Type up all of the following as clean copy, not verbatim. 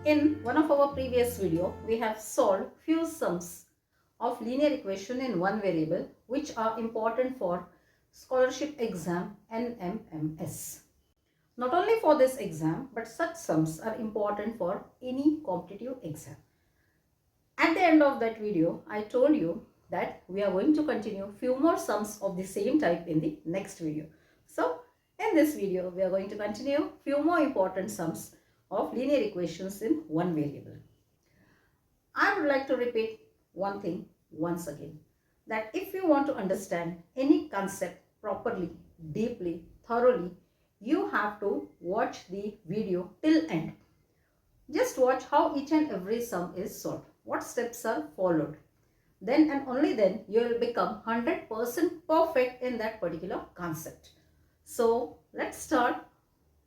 In one of our previous video, we have solved few sums of linear equation in one variable which are important for scholarship exam NMMS. Not only for this exam, but such sums are important for any competitive exam. At the end of that video, I told you that we are going to continue few more sums of the same type in the next video. So, in this video, we are going to continue few more important sums of linear equations in one variable. I would like to repeat one thing once again, that if you want to understand any concept properly, deeply, thoroughly, you have to watch the video till end. Just watch how each and every sum is solved, what steps are followed. Then and only then you will become 100% perfect in that particular concept. So let's start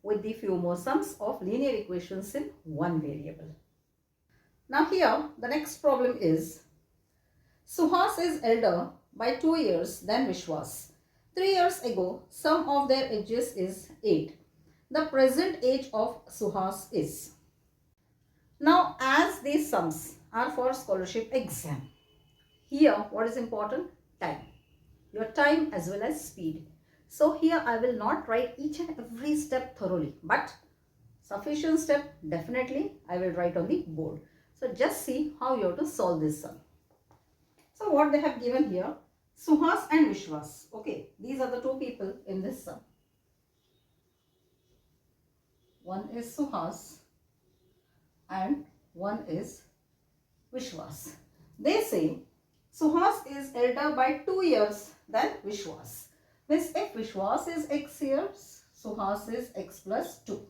with the few more sums of linear equations in one variable. Now here the next problem is Suhas is elder by 2 years than Vishwas. 3 years ago, sum of their ages is 8. The present age of Suhas is. Now as these sums are for scholarship exam, here what is important? Time. Your time as well as speed. So here I will not write each and every step thoroughly, but sufficient step definitely I will write on the board. So just see how you have to solve this sum. So what they have given here, Suhas and Vishwas. Okay, these are the two people in this sum. One is Suhas and one is Vishwas. They say Suhas is elder by 2 years than Vishwas. Means if Vishwas is x years, Suhas is x plus 2.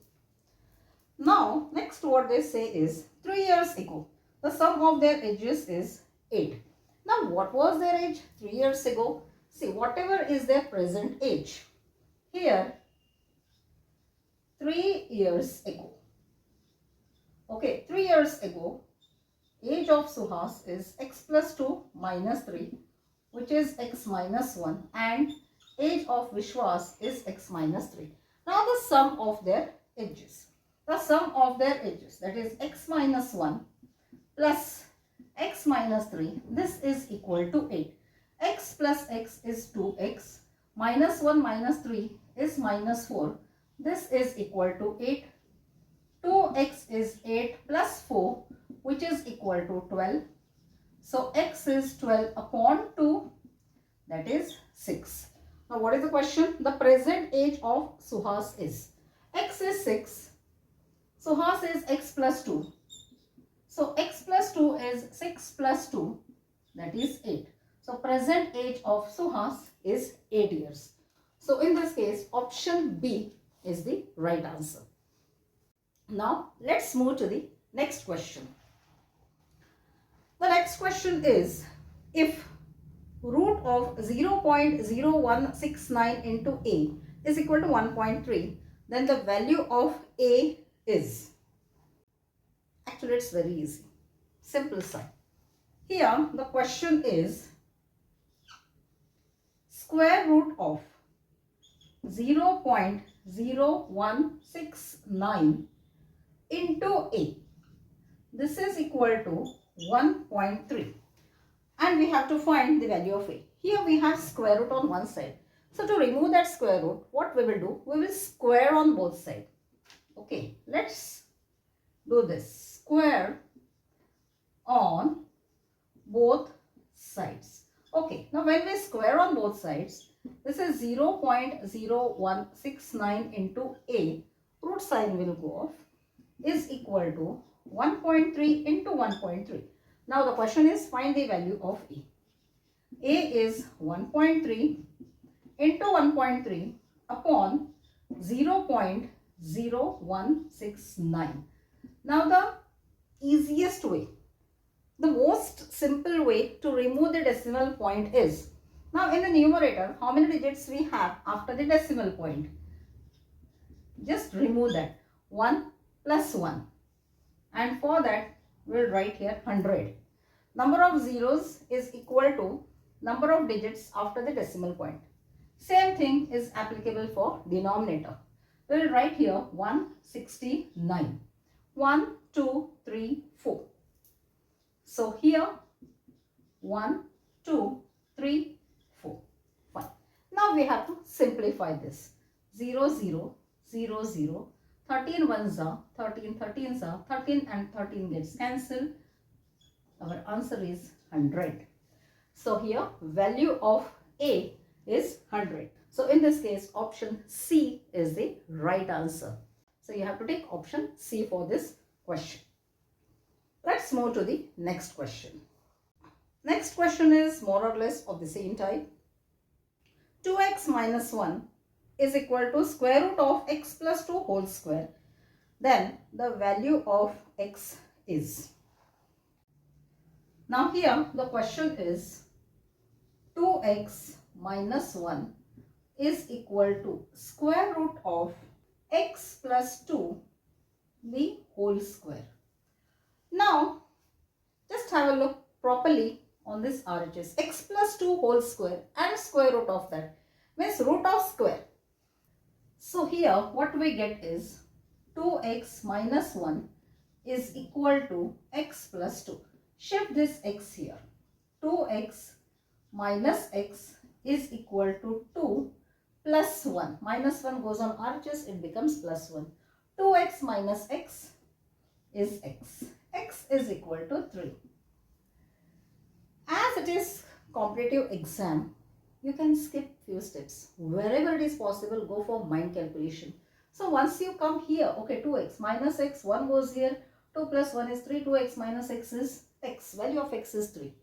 Now, next what they say is 3 years ago, the sum of their ages is 8. Now, what was their age 3 years ago? See, whatever is their present age. Here, 3 years ago. Okay, 3 years ago, age of Suhas is x plus 2 minus 3, which is x minus 1, and age of Vishwas is x minus 3. Now the sum of their ages. The sum of their ages, that is x minus 1 plus x minus 3, this is equal to 8. X plus x is 2x, minus 1 minus 3 is minus 4. This is equal to 8. 2x is 8 plus 4, which is equal to 12. So x is 12 upon 2, that is 6. Now what is the question? The present age of Suhas is. X is 6. Suhas is x plus 2. So x plus 2 is 6 plus 2, that is 8. So present age of Suhas is 8 years. So in this case, option B is the right answer. Now let's move to the next question. The next question is, if root of 0.0169 into a is equal to 1.3, then the value of a is. Actually, it's very easy. Simple sign. Here, the question is square root of 0.0169 into a. This is equal to 1.3. And we have to find the value of a. Here we have square root on one side. So to remove that square root, what we will do? We will square on both sides. Okay, let's do this. Square on both sides. Okay, now when we square on both sides, this is 0.0169 into a, root sign will go off, is equal to 1.3 into 1.3. Now the question is, find the value of a. A is 1.3 into 1.3 upon 0.0169. Now the easiest way, the most simple way to remove the decimal point is, now in the numerator, how many digits we have after the decimal point? Just remove that. 1 plus 1. And for that, we'll write here 100. Number of zeros is equal to number of digits after the decimal point. Same thing is applicable for denominator. We will write here 169. 1, 2, 3, 4. So here 1, 2, 3, 4. Fine. Now we have to simplify this. 0, 0, 0, 0. 13 ones are 13, 13s are 13 and 13 gets cancelled. Our answer is 100. So here value of A is 100. So in this case option C is the right answer. So you have to take option C for this question. Let's move to the next question. Next question is more or less of the same type. 2x minus 1 is equal to square root of x plus 2 whole square. Then the value of x is. Now here the question is 2x minus 1 is equal to square root of x plus 2 the whole square. Now just have a look properly on this RHS. X plus 2 whole square and square root of that means root of square. So here what we get is 2x minus 1 is equal to x plus 2. Shift this x here. 2x minus x is equal to 2 plus 1. Minus 1 goes on RHS, it becomes plus 1. 2x minus x is x. X is equal to 3. As it is competitive exam, you can skip few steps. Wherever it is possible, go for mind calculation. So once you come here, okay, 2x minus x, 1 goes here, 2 plus 1 is 3, 2x minus x is x, value of x is 3.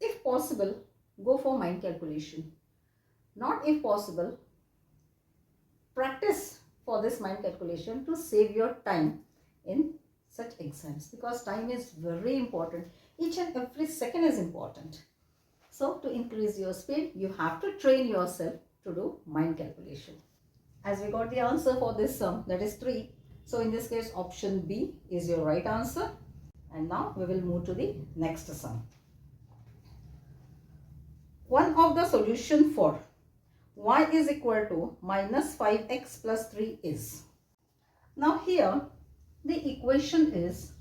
If possible, go for mind calculation. Not if possible, practice for this mind calculation to save your time in such exams, because time is very important. Each and every second is important. So to increase your speed, you have to train yourself to do mind calculation. As we got the answer for this sum, that is 3. So in this case option B is your right answer. And now we will move to the next sum. One of the solution for y is equal to minus 5x plus 3 is. Now here the equation is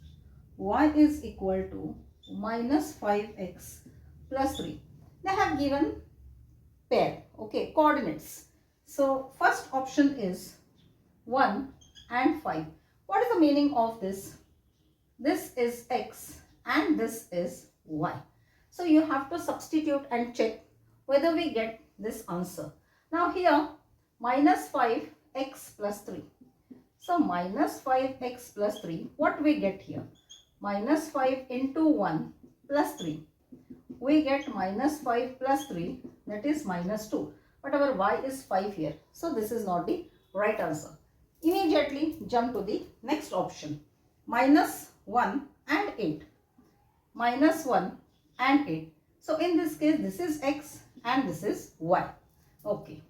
y is equal to minus 5x plus 3. They have given pair, okay, coordinates. So first option is 1 and 5. What is the meaning of this? This is x and this is y. So you have to substitute and check whether we get this answer. Now here minus 5x plus 3. So minus 5x plus 3, what we get here? Minus 5 into 1 plus 3. We get minus 5 plus 3, that is minus 2. But our y is 5 here. So this is not the right answer. Immediately jump to the next option. Minus 1 and 8. Minus 1 and 8. So in this case, this is x and this is y. Okay.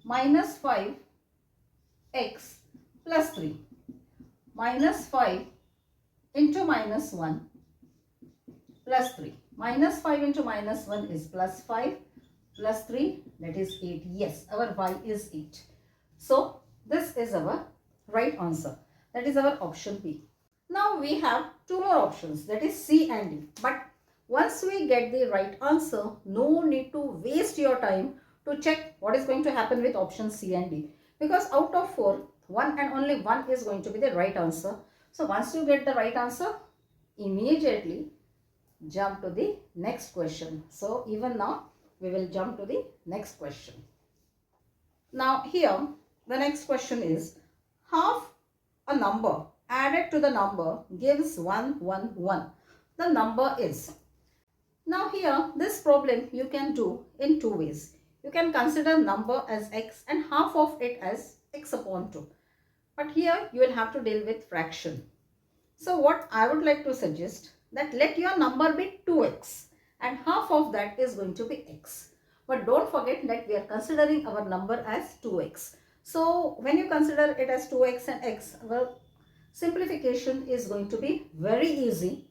Minus 5x plus 3. Minus 5 into minus 1 plus 3. Minus 5 into minus 1 is plus 5 plus 3, that is 8. Yes, our y is 8. So this is our right answer. That is our option B. Now we have two more options, that is C and D. But once we get the right answer, no need to waste your time to check what is going to happen with option C and D. Because out of 4, 1 and only 1 is going to be the right answer. So once you get the right answer, immediately jump to the next question. So even now we will jump to the next question. Now here the next question is half a number added to the number gives 111. The number is. Now here this problem you can do in two ways. You can consider number as x and half of it as x upon 2. But here you will have to deal with fraction. So what I would like to suggest, that let your number be 2x and half of that is going to be x. But don't forget that we are considering our number as 2x. So when you consider it as 2x and x, well, simplification is going to be very easy.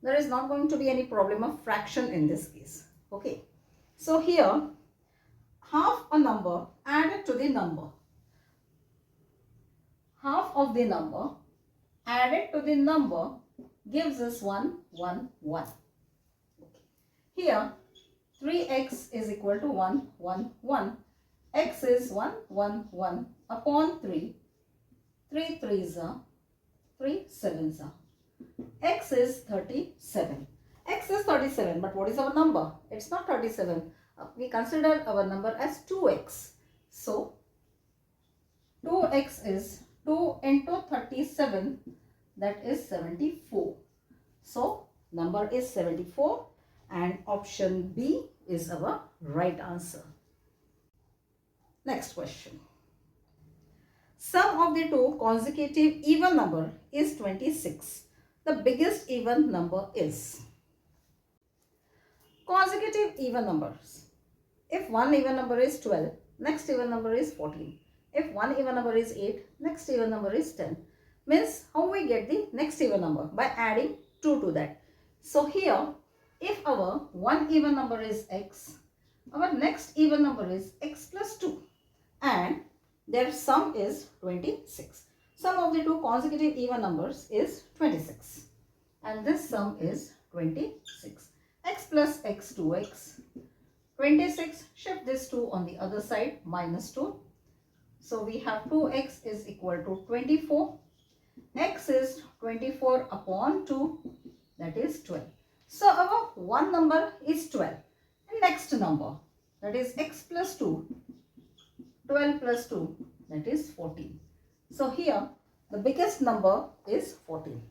There is not going to be any problem of fraction in this case. Okay. So here half a number added to the number. Half of the number added to the number gives us 1, 1, 1. Here 3x is equal to 1, 1, 1. X is 1, 1, 1 upon 3. 3 3s are 3 7s are. X is 37. X is 37, but what is our number? It's not 37. We consider our number as 2x. So 2x is 2 into 37, that is 74. So number is 74 and option B is our right answer. Next question. Sum of the two consecutive even number is 26. The biggest even number is. Consecutive even numbers. If one even number is 12, next even number is 14. If one even number is 8, next even number is 10. Means how we get the next even number? By adding 2 to that. So here, if our one even number is x, our next even number is x plus 2. And their sum is 26. Sum of the two consecutive even numbers is 26. And this sum is 26. X plus x 2x. 26, shift this 2 on the other side, minus 2. So we have 2x is equal to 24. X is 24 upon 2, that is 12. So our one number is 12. And next number, that is x plus 2. 12 plus 2, that is 14. So here the biggest number is 14,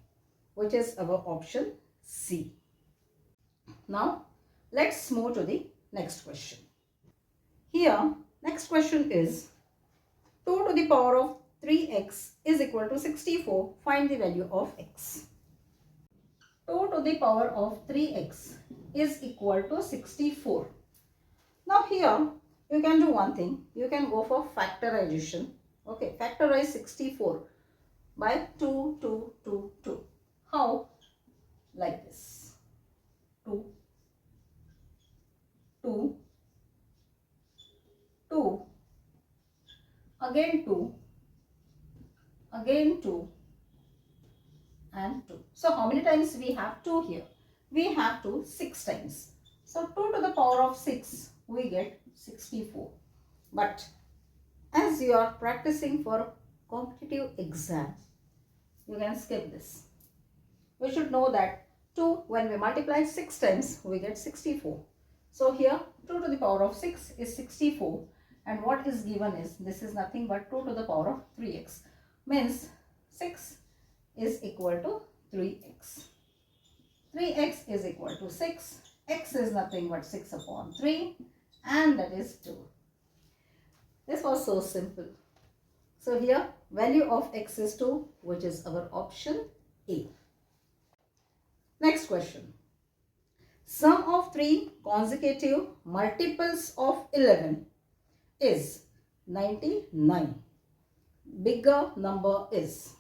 which is our option C. Now let's move to the next question. Here next question is 2 to the power of 3x is equal to 64. Find the value of x. 2 to the power of 3x is equal to 64. Now here you can do one thing. You can go for factorization. Okay, factorize 64 by 2, 2, 2, 2. How? Like this. 2, 2, 2, again 2, again 2 and 2. So how many times we have 2 here? We have 2 6 times. So 2 to the power of 6 we get 64. But as you are practicing for competitive exam, you can skip this. We should know that 2 when we multiply 6 times we get 64. So here 2 to the power of 6 is 64 and what is given is this is nothing but 2 to the power of 3x. Means 6 is equal to 3x. 3x is equal to 6. X is nothing but 6 upon 3 and that is 2. This was so simple. So here value of x is 2, which is our option A. Next question. Sum of 3 consecutive multiples of 11 is 99. Bigger number is.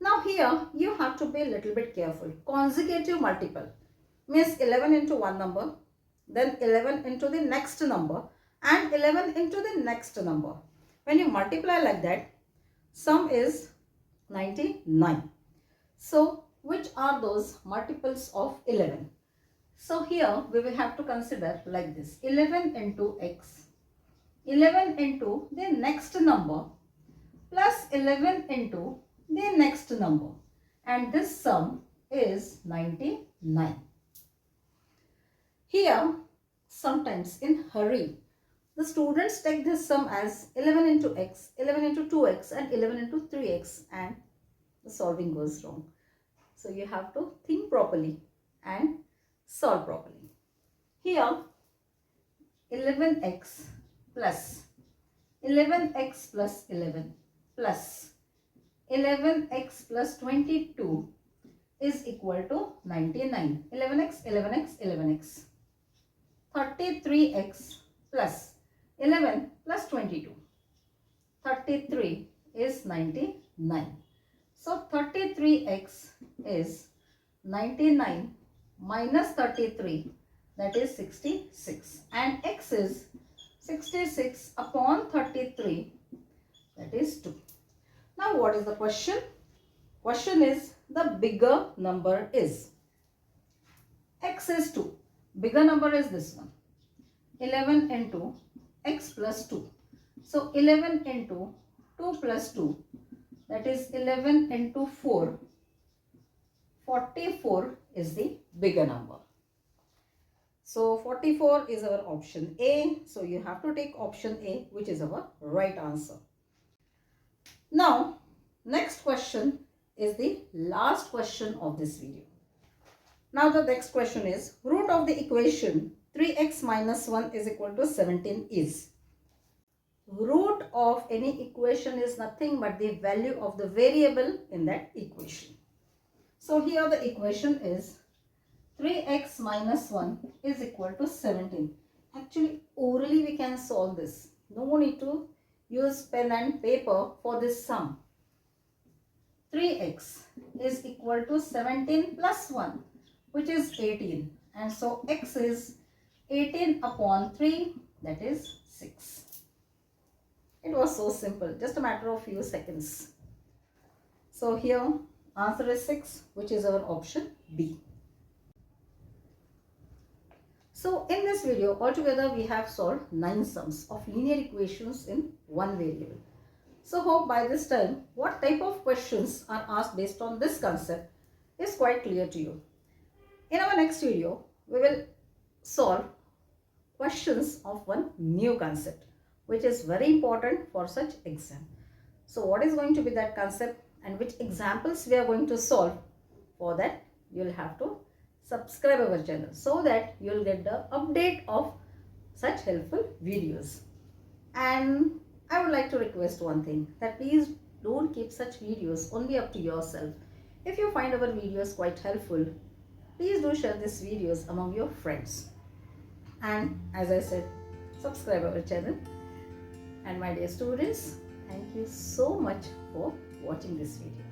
Now here you have to be a little bit careful. Consecutive multiple means 11 into one number, then 11 into the next number and 11 into the next number. When you multiply like that, sum is 99. So which are those multiples of 11? So here we will have to consider like this. 11 into x, 11 into the next number plus 11 into the next number, and this sum is 99. Here sometimes in hurry the students take this sum as 11 into x, 11 into 2x and 11 into 3x and the solving goes wrong. So you have to think properly and solve properly. Here 11x plus 11x plus 11 plus 11x plus 22 is equal to 99. 11x, 11x, 11x. 33x plus 11 plus 22. 33 is 99. So 33x is 99 minus 33, that is 66, and x is 66 upon 33, that is 2. Now what is the question? Question is, the bigger number is. X is 2. Bigger number is this one. 11 into x plus 2. So 11 into 2 plus 2, that is 11 into 4. 44 is the bigger number. So 44 is our option A. So you have to take option A, which is our right answer. Now, next question is the last question of this video. Now the next question is, root of the equation 3x minus 1 is equal to 17 is. Root of any equation is nothing but the value of the variable in that equation. So here the equation is 3x minus 1 is equal to 17. Actually, orally we can solve this. No need to use pen and paper for this sum. 3x is equal to 17 plus 1, which is 18. And so x is 18 upon 3, that is 6. It was so simple, just a matter of few seconds. So here answer is 6, which is our option B. So in this video, altogether we have solved 9 sums of linear equations in one variable. So hope by this time what type of questions are asked based on this concept is quite clear to you. In our next video, we will solve questions of one new concept, which is very important for such exam. So what is going to be that concept and which examples we are going to solve? For that, you will have to subscribe our channel so that you will get the update of such helpful videos. And I would like to request one thing, that please don't keep such videos only up to yourself. If you find our videos quite helpful, please do share these videos among your friends. And as I said, subscribe our channel. And my dear students, thank you so much for watching this video.